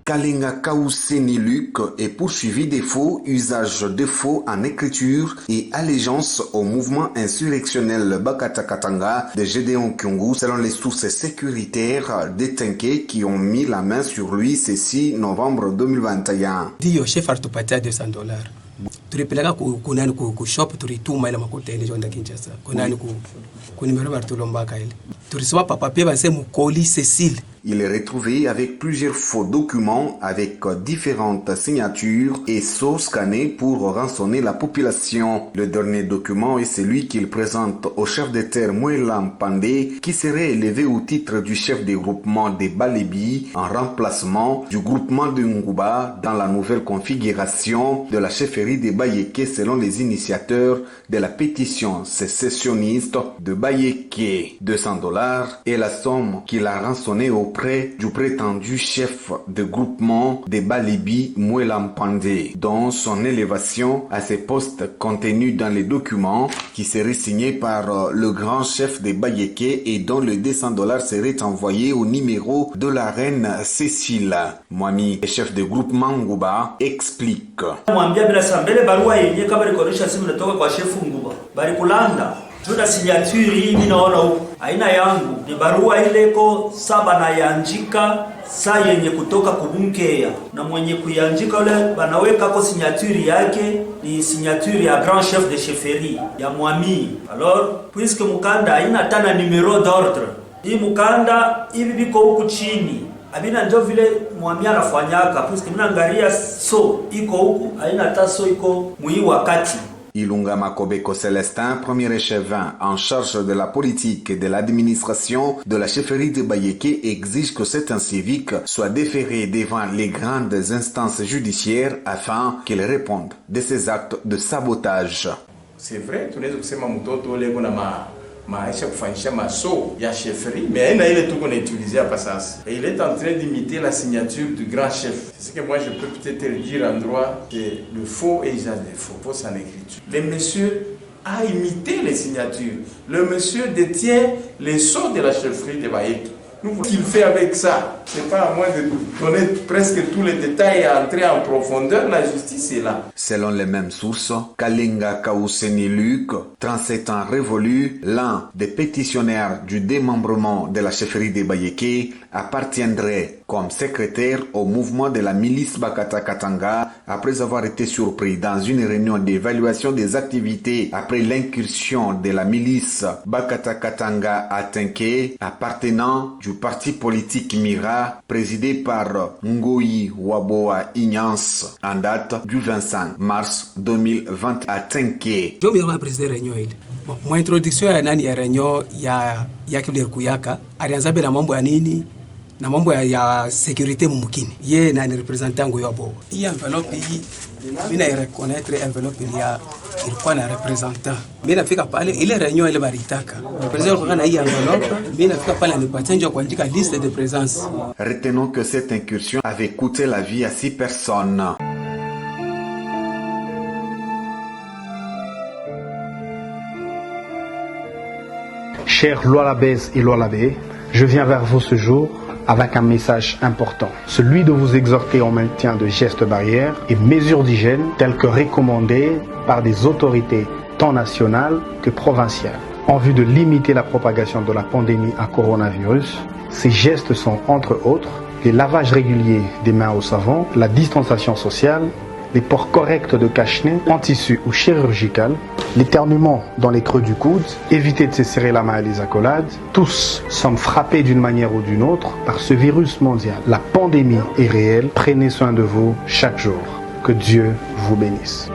Kalenga Kaouseni Luc est poursuivi des faux, usage de faux en écriture et allégeance au mouvement insurrectionnel Bakata Katanga de Gédéon Kyungu, selon les sources sécuritaires détinquées qui ont mis la main sur lui ce 6 novembre 2021. Dio chef artupatia $200. Tulipeleka kunani ku shop tulituma ile makuta ile jonda Kinshasa. Kunani ku numero bartulombaka ile. Tulisoma papier base mukoli Cécile. Il est retrouvé avec plusieurs faux documents avec différentes signatures et sceaux scannés pour rançonner la population. Le dernier document est celui qu'il présente au chef de terre Mouelam Pandé, qui serait élevé au titre du chef des groupements des Balebi en remplacement du groupement de Ngouba dans la nouvelle configuration de la chefferie des Bayéké selon les initiateurs de la pétition sécessionniste de Bayéké. $200 est la somme qu'il a rançonnée auprès du prétendu chef de groupement des Balebi Mouelam Pandé, dont son élévation à ces postes contenus dans les documents qui seraient signés par le grand chef des Bayéké et dont le $200 serait envoyé au numéro de la reine Cécile. Mwami, chef de groupement Ngouba, explique. Tuna signature hii naona huko aina yangu ni barua ile iko saba na yanjika saa yenye kutoka kubunkeya na mwenye kuyanjika ule banaweka ko signature yake ni signature ya grand chef de chefferie ya Mwami. Alors puisque mukanda haina tana numero d'ordre, hii mukanda hivi biko huku chini abina ndio vile Mwami anafanyaka puisque mnaangalia so iko huku haina taso iko mui wakati. Ilunga Makobeko Célestin, premier échevin en charge de la politique et de l'administration de la chefferie de Bayéké, exige que cet incivique soit déféré devant les grandes instances judiciaires afin qu'il réponde de ces actes de sabotage. C'est vrai, tunaweza kusema mtoto leo na maisha kufanyisha maso ya chefferie, mais aina ile tuko na utiliser hapa sasa. Et il est en train d'imiter la signature du grand chef. C'est ce que moi je peux peut-être dire en droit, que le faux et usage des faux, faux en écriture. Le monsieur a imité les signatures. Le monsieur détient les sceaux de la chefferie de Bayéké. Ce qu'il fait avec ça, c'est pas à moi de donner presque tous les détails et entrer en profondeur, la justice est là. Selon les mêmes sources, Kalenga Kaouseni Luc, 37 ans révolu, l'un des pétitionnaires du démembrement de la chefferie des Bayéké, appartiendrait comme secrétaire au mouvement de la milice Bakata Katanga après avoir été surpris dans une réunion d'évaluation des activités après l'incursion de la milice Bakata Katanga à Tenké, appartenant du parti politique Mira, présidé par Ngoyi Waboa Ignance, en date du 25 mars 2020 à Tenké. Je vais présider réunion ile. Mon introduction ya nani ya réunion ya kile kuyaka, alianza bila mambo ya nini na mambo ya sécurité mumukini. Ye na ni representant ngo yobo. Hii envelope hii mina reconnaître envelope ya ilikuwa na representant. Mimi nafika pale ile réunion ile baritaka. President kwa na hii envelope, mimi nafika pale anipatia njoo kuandika liste de présence. Retenons que cette incursion avait coûté la vie à 6 personnes. Chers Loalabès et Loalabé, je viens vers vous ce jour avec un message important, celui de vous exhorter au maintien de gestes barrières et mesures d'hygiène telles que recommandées par des autorités tant nationales que provinciales. En vue de limiter la propagation de la pandémie à coronavirus, ces gestes sont entre autres les lavages réguliers des mains au savon, la distanciation sociale, les ports corrects de cache-nez en tissu ou chirurgical, l'éternuement dans les creux du coude, éviter de se serrer la main à les accolades. Tous sommes frappés d'une manière ou d'une autre par ce virus mondial. La pandémie est réelle, prenez soin de vous chaque jour. Que Dieu vous bénisse.